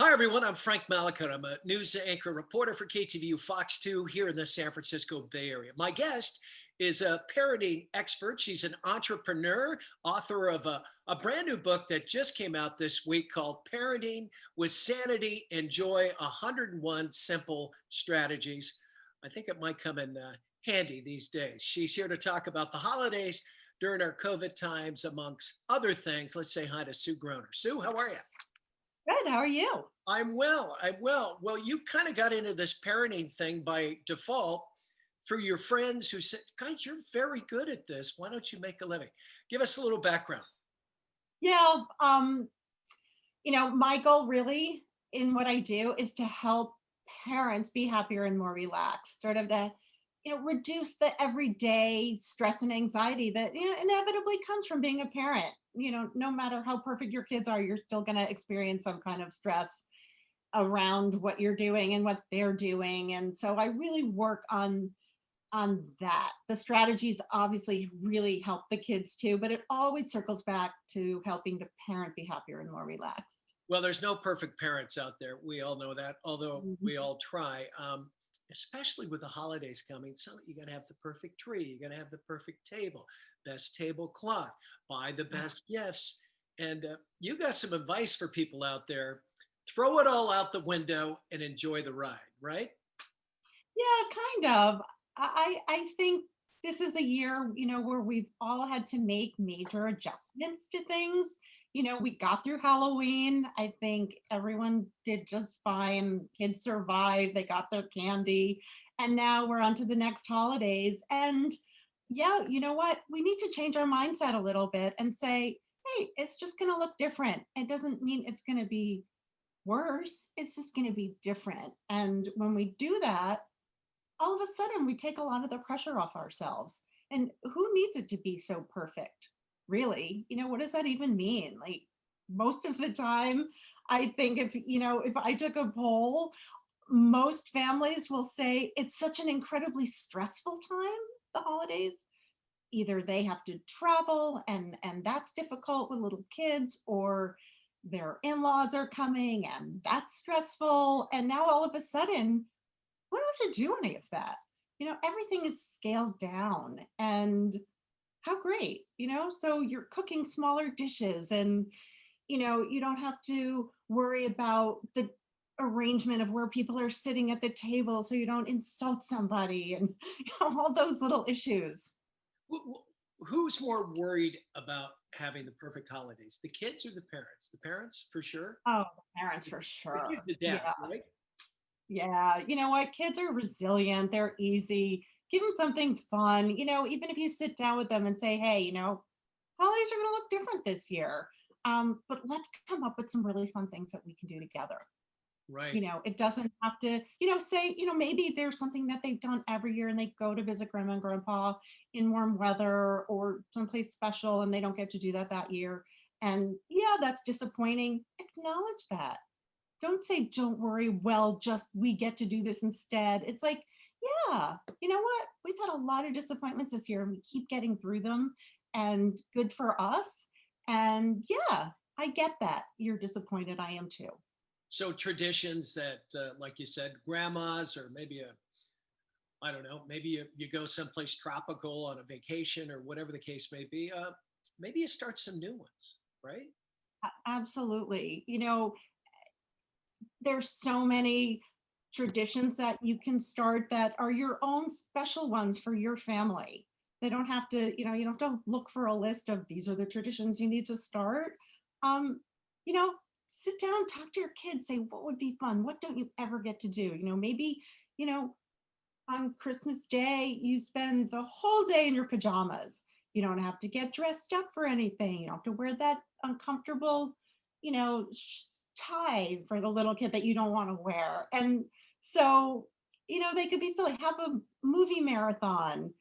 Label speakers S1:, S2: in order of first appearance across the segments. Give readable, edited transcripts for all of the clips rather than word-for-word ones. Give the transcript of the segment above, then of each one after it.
S1: Hi, everyone. I'm Frank Mallicoat. I'm a news anchor reporter for KTVU Fox 2 here in the San Francisco Bay Area. My guest is a parenting expert. She's an entrepreneur, author of a brand new book that just came out this week called Parenting with Sanity and Joy 101 Simple Strategies. I think it might come in handy these days. She's here to talk about the holidays during our COVID times, amongst other things. Let's say hi to Sue Groner. Sue, how are you?
S2: Good. How are you?
S1: I'm well. I'm well. Well, you kind of got into this parenting thing by default through your friends who said, "Guys, you're very good at this. Why don't you make a living?" Give us a little background.
S2: Yeah. My goal really in what I do is to help parents be happier and more relaxed, sort of to, reduce the everyday stress and anxiety that, inevitably comes from being a parent. No matter how perfect your kids are, you're still going to experience some kind of stress around what you're doing and what they're doing. And so I really work on that. The strategies obviously really help the kids too, but it always circles back to helping the parent be happier and more relaxed.
S1: Well, there's no perfect parents out there. We all know that, although
S2: Mhm.
S1: we all try. Especially with the holidays coming, so you got to have the perfect tree. You got to have the perfect table, best tablecloth, buy the best gifts. And you got some advice for people out there. Throw it all out the window and enjoy the ride, right?
S2: Yeah, kind of. I think this is a year, where we've all had to make major adjustments to things. We got through Halloween. I think everyone did just fine. Kids survived, they got their candy, and now we're on to the next holidays. And yeah, you know what? We need to change our mindset a little bit and say, hey, it's just going to look different. It doesn't mean it's going to be worse. It's just going to be different. And when we do that, all of a sudden we take a lot of the pressure off ourselves. And who needs it to be so perfect? Really? What does that even mean? Like most of the time, I think if I took a poll, most families will say it's such an incredibly stressful time, the holidays. Either they have to travel and that's difficult with little kids, or their in-laws are coming and that's stressful. And now all of a sudden we don't have to do any of that. Everything is scaled down, and how great, so you're cooking smaller dishes, and you don't have to worry about the arrangement of where people are sitting at the table so you don't insult somebody, and all those little issues.
S1: Who's more worried about having the perfect holidays, the kids or the parents? The parents, for sure.
S2: Oh, parents for
S1: The
S2: sure.
S1: kids adapt,
S2: Yeah.
S1: right?
S2: Yeah, you know what? Kids are resilient, they're easy. Give them something fun. Even if you sit down with them and say, hey, holidays are going to look different this year. But let's come up with some really fun things that we can do together.
S1: Right.
S2: It doesn't have to, say, maybe there's something that they've done every year and they go to visit grandma and grandpa in warm weather or someplace special and they don't get to do that year. And yeah, that's disappointing. Acknowledge that. Don't say, don't worry, well, just we get to do this instead. It's like, yeah, you know what? We've had a lot of disappointments this year and we keep getting through them, and good for us. And yeah, I get that. You're disappointed. I am too.
S1: So traditions that, like you said, grandmas, or maybe I don't know, maybe you go someplace tropical on a vacation or whatever the case may be. Maybe you start some new ones, right?
S2: Absolutely. There's so many traditions that you can start that are your own special ones for your family. They don't have to, you don't have to look for a list of these are the traditions you need to start. Um, you know, Sit down, talk to your kids, say what would be fun, what don't you ever get to do? Maybe, you know, on Christmas Day, you spend the whole day in your pajamas. You don't have to get dressed up for anything. You don't have to wear that uncomfortable, tie for the little kid that you don't want to wear. And so, they could be silly. Have a movie marathon,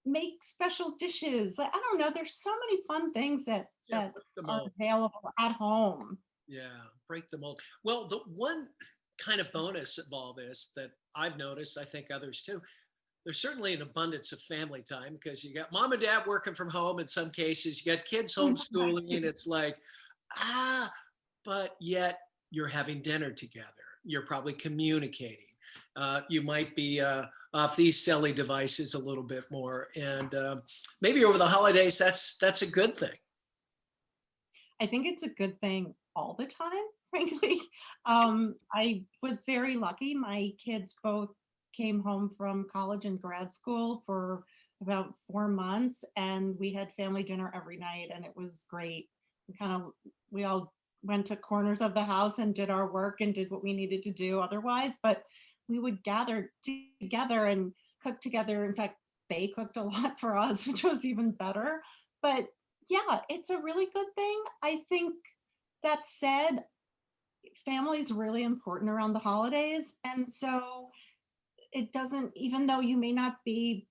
S2: make special dishes. I don't know. There's so many fun things that
S1: Yeah,
S2: that
S1: break the
S2: are
S1: mold.
S2: available at home.
S1: Yeah, break the mold. Well, the one kind of bonus of all this that I've noticed, I think others too, there's certainly an abundance of family time because you got mom and dad working from home in some cases, you got kids homeschooling, and it's like, ah, but yet you're having dinner together. You're probably communicating. You might be off these silly devices a little bit more, and maybe over the holidays, that's a good thing.
S2: I think it's a good thing all the time, frankly. I was very lucky. My kids both came home from college and grad school for about 4 months, and we had family dinner every night, and it was great. We all went to corners of the house and did our work and did what we needed to do otherwise, but we would gather together and cook together. In fact, they cooked a lot for us, which was even better. But yeah, it's a really good thing. I think that said, family is really important around the holidays. And so it doesn't, even though you may not be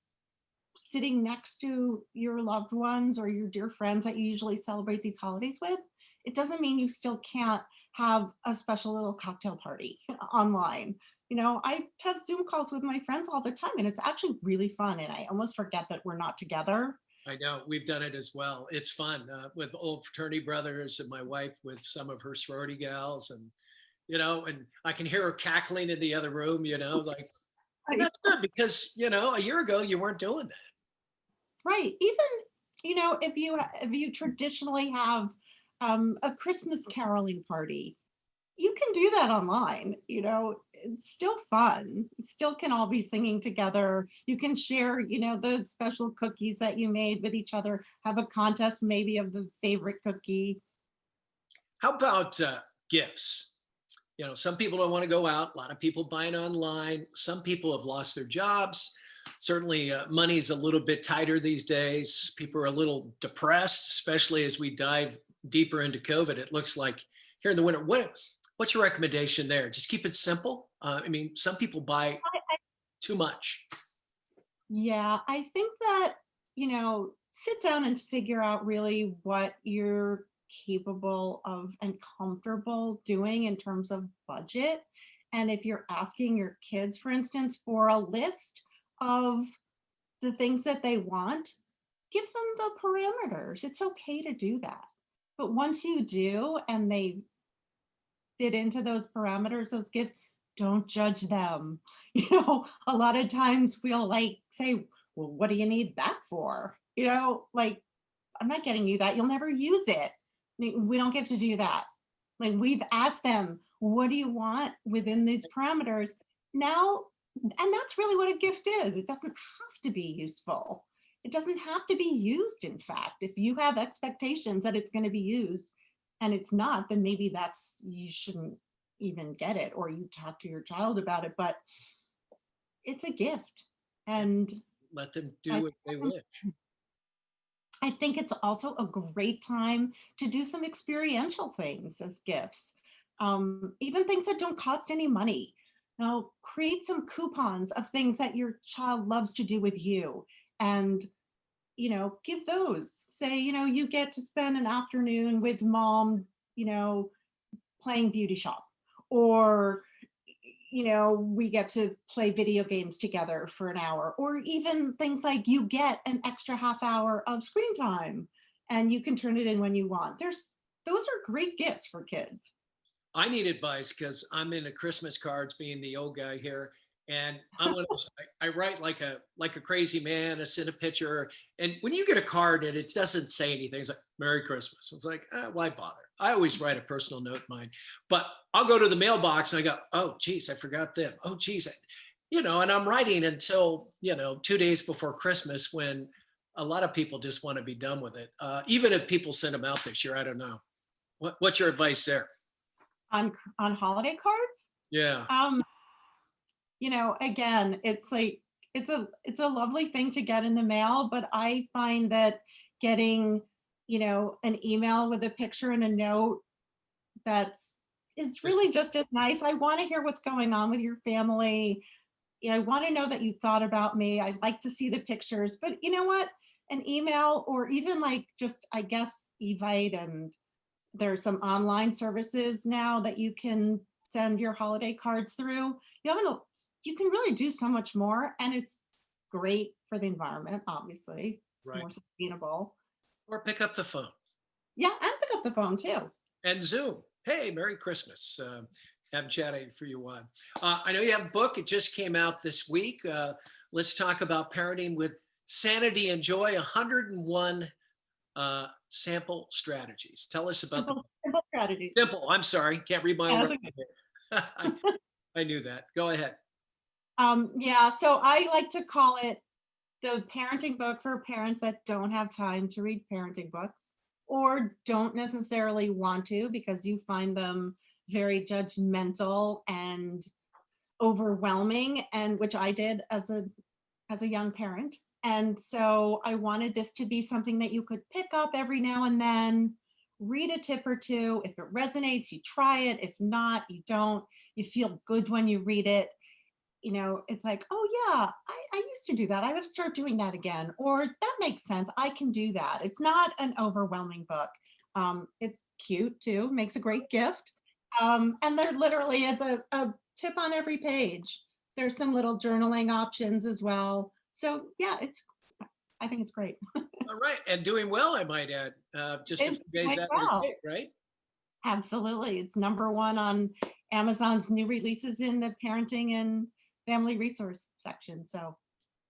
S2: sitting next to your loved ones or your dear friends that you usually celebrate these holidays with, it doesn't mean you still can't have a special little cocktail party online. I have Zoom calls with my friends all the time, and it's actually really fun. And I almost forget that we're not together.
S1: I know we've done it as well. It's fun with old fraternity brothers and my wife with some of her sorority gals, and and I can hear her cackling in the other room. Like, and that's good because a year ago you weren't doing that.
S2: Right. Even, if you traditionally have a Christmas caroling party, you can do that online. It's still fun. You still can all be singing together. You can share, the special cookies that you made with each other, have a contest maybe of the favorite cookie.
S1: How about gifts? Some people don't want to go out. A lot of people buying online. Some people have lost their jobs. Certainly, money's a little bit tighter these days. People are a little depressed, especially as we dive deeper into COVID. It looks like here in the winter. What's your recommendation there? Just keep it simple. Some people buy too much.
S2: Yeah, I think that, sit down and figure out really what you're capable of and comfortable doing in terms of budget. And if you're asking your kids, for instance, for a list of the things that they want, give them the parameters. It's okay to do that. But once you do and they fit into those parameters, those gifts, don't judge them. A lot of times we'll say, well, what do you need that for? Like, I'm not getting you that. You'll never use it. We don't get to do that. Like, we've asked them, what do you want within these parameters? Now, and that's really what a gift is. It doesn't have to be useful. It doesn't have to be used, in fact. If you have expectations that it's going to be used and it's not, then maybe you shouldn't even get it, or you talk to your child about it. But it's a gift. And
S1: let them do what they wish.
S2: I think it's also a great time to do some experiential things as gifts, even things that don't cost any money. Now, create some coupons of things that your child loves to do with you, and give those. Say, you get to spend an afternoon with mom, playing beauty shop, or we get to play video games together for an hour, or even things like you get an extra half hour of screen time and you can turn it in when you want. Those are great gifts for kids.
S1: I need advice because I'm into Christmas cards, being the old guy here. And I'm one of those, I write like a crazy man. I send a picture, and when you get a card and it doesn't say anything, it's like "Merry Christmas." It's like, why bother? I always write a personal note in mine, but I'll go to the mailbox and I go, "Oh, geez, I forgot them. Oh, geez," and I'm writing until 2 days before Christmas, when a lot of people just want to be done with it. Even if people send them out this year, I don't know. What's your advice there?
S2: On holiday cards?
S1: Yeah.
S2: Again, it's like it's a lovely thing to get in the mail, but I find that getting, an email with a picture and a note is really just as nice. I want to hear what's going on with your family. I want to know that you thought about me. I'd like to see the pictures, but you know what? An email, or even like just, I guess, Evite, and there's some online services now that you can send your holiday cards through. You can really do so much more, and it's great for the environment, obviously. It's
S1: Right.
S2: more sustainable.
S1: Or pick up the phone
S2: Yeah, and pick up the phone too.
S1: and Zoom. Hey, Merry Christmas. Haven't chatted for you a while. I know you have a book. It just came out this week. Let's talk about parenting with sanity and joy, 101 sample strategies. Tell us about the
S2: Simple strategies.
S1: simple. I'm sorry. Can't read my own
S2: Yeah, that's
S1: writing
S2: okay.
S1: here. I knew that. Go ahead.
S2: Yeah, so I like to call it the parenting book for parents that don't have time to read parenting books or don't necessarily want to because you find them very judgmental and overwhelming, and which I did as a young parent. And so I wanted this to be something that you could pick up every now and then, read a tip or two. If it resonates, you try it. If not, you don't. You feel good when you read it. It's like, oh yeah, I used to do that. I would start doing that again. Or that makes sense. I can do that. It's not an overwhelming book. It's cute too, makes a great gift. And there literally is a tip on every page. There's some little journaling options as well. So yeah, I think it's great.
S1: All right. And doing well, I might add. Just a
S2: It's
S1: few days
S2: like,
S1: out of the
S2: wow,
S1: gate, right?
S2: absolutely. It's number one on Amazon's new releases in the parenting and family resource section. So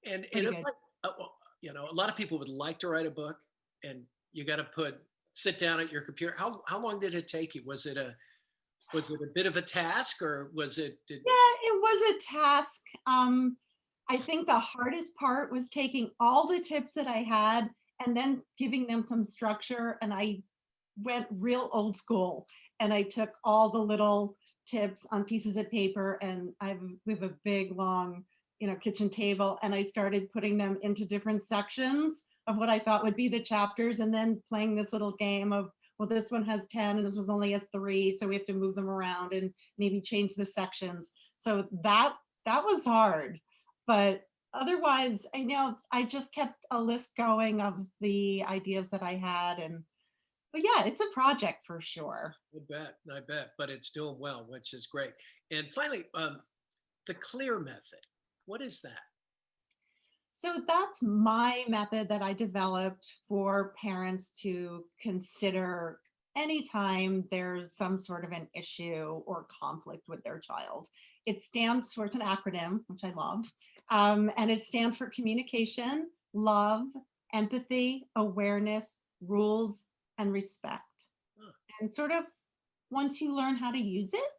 S1: And
S2: pretty
S1: if
S2: good.
S1: well, a lot of people would like to write a book, and you got to sit down at your computer. How long did it take you? Was it a bit of a task, or was it did
S2: Yeah, it was a task. I think the hardest part was taking all the tips that I had and then giving them some structure. And I went real old school and I took all the little tips on pieces of paper, and we have a big long, kitchen table, and I started putting them into different sections of what I thought would be the chapters, and then playing this little game of, well, this one has 10 and this one only has 3, so we have to move them around and maybe change the sections. So that was hard, but otherwise, I know I just kept a list going of the ideas that I had. And but yeah, it's a project for sure.
S1: I bet, but it's doing well, which is great. And finally, the clear method. What is that?
S2: So that's my method that I developed for parents to consider anytime there's some sort of an issue or conflict with their child. It's an acronym, which I love, and it stands for communication, love, empathy, awareness, rules, and respect.
S1: Huh.
S2: And sort of once you learn how to use it,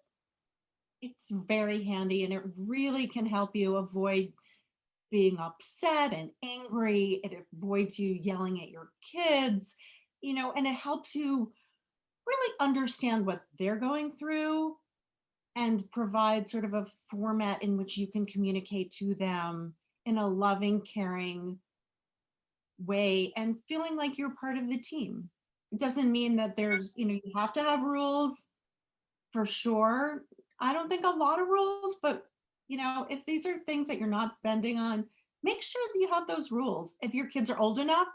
S2: it's very handy and it really can help you avoid being upset and angry. It avoids you yelling at your kids, and it helps you really understand what they're going through and provide sort of a format in which you can communicate to them in a loving, caring way and feeling like you're part of the team. It doesn't mean that you have to have rules for sure. I don't think a lot of rules, but if these are things that you're not bending on, make sure that you have those rules. If your kids are old enough,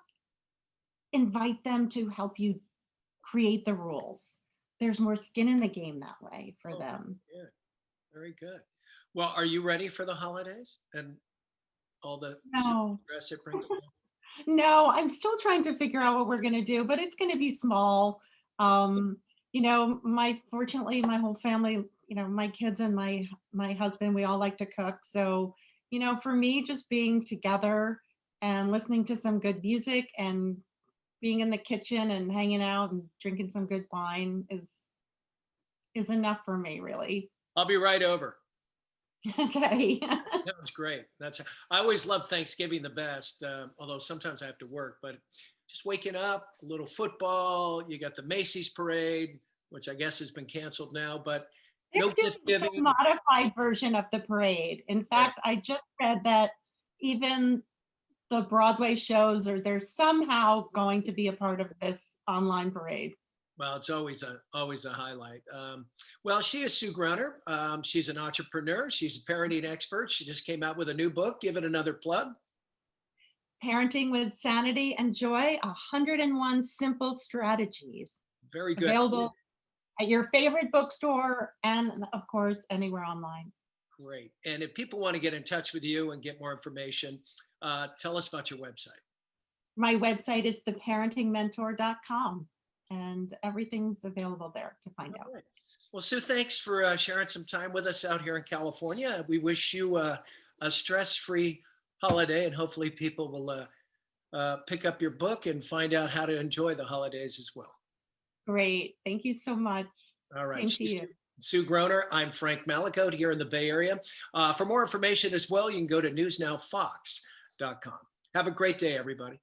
S2: invite them to help you create the rules. There's more skin in the game that way for
S1: Oh,
S2: them.
S1: yeah, very good. Well, are you ready for the holidays and all the
S2: No,
S1: stress it brings down?
S2: no, I'm still trying to figure out what we're going to do, but it's going to be small. Um, fortunately, my whole family, my kids and my husband, we all like to cook. So, for me, just being together and listening to some good music and being in the kitchen and hanging out and drinking some good wine is enough for me, really.
S1: I'll be right over.
S2: Okay.
S1: Sounds great. I always love Thanksgiving the best, although sometimes I have to work, but just waking up, a little football, you got the Macy's parade, which I guess has been canceled now, but no
S2: They're
S1: gift
S2: doing some
S1: giving.
S2: modified version of the parade. In
S1: Yeah.
S2: fact, I just read that even the Broadway shows they're somehow going to be a part of this online parade.
S1: Well, it's always a highlight. Well, she is Sue Groner. She's an entrepreneur. She's a parenting expert. She just came out with a new book. Give it another plug.
S2: Parenting with Sanity and Joy, 101 Simple Strategies.
S1: Very good.
S2: Available at your favorite bookstore and, of course, anywhere online.
S1: Great. And if people want to get in touch with you and get more information, tell us about your website.
S2: My website is theparentingmentor.com. and everything's available there to find out.
S1: All right. Well, Sue, thanks for sharing some time with us out here in California. We wish you a stress-free holiday, and hopefully people will pick up your book and find out how to enjoy the holidays as well.
S2: Great. Thank you so much.
S1: All right.
S2: Same to
S1: She's
S2: you.
S1: Sue Groner. I'm Frank Mallicoat here in the Bay Area. For more information as well, you can go to newsnowfox.com. Have a great day, everybody.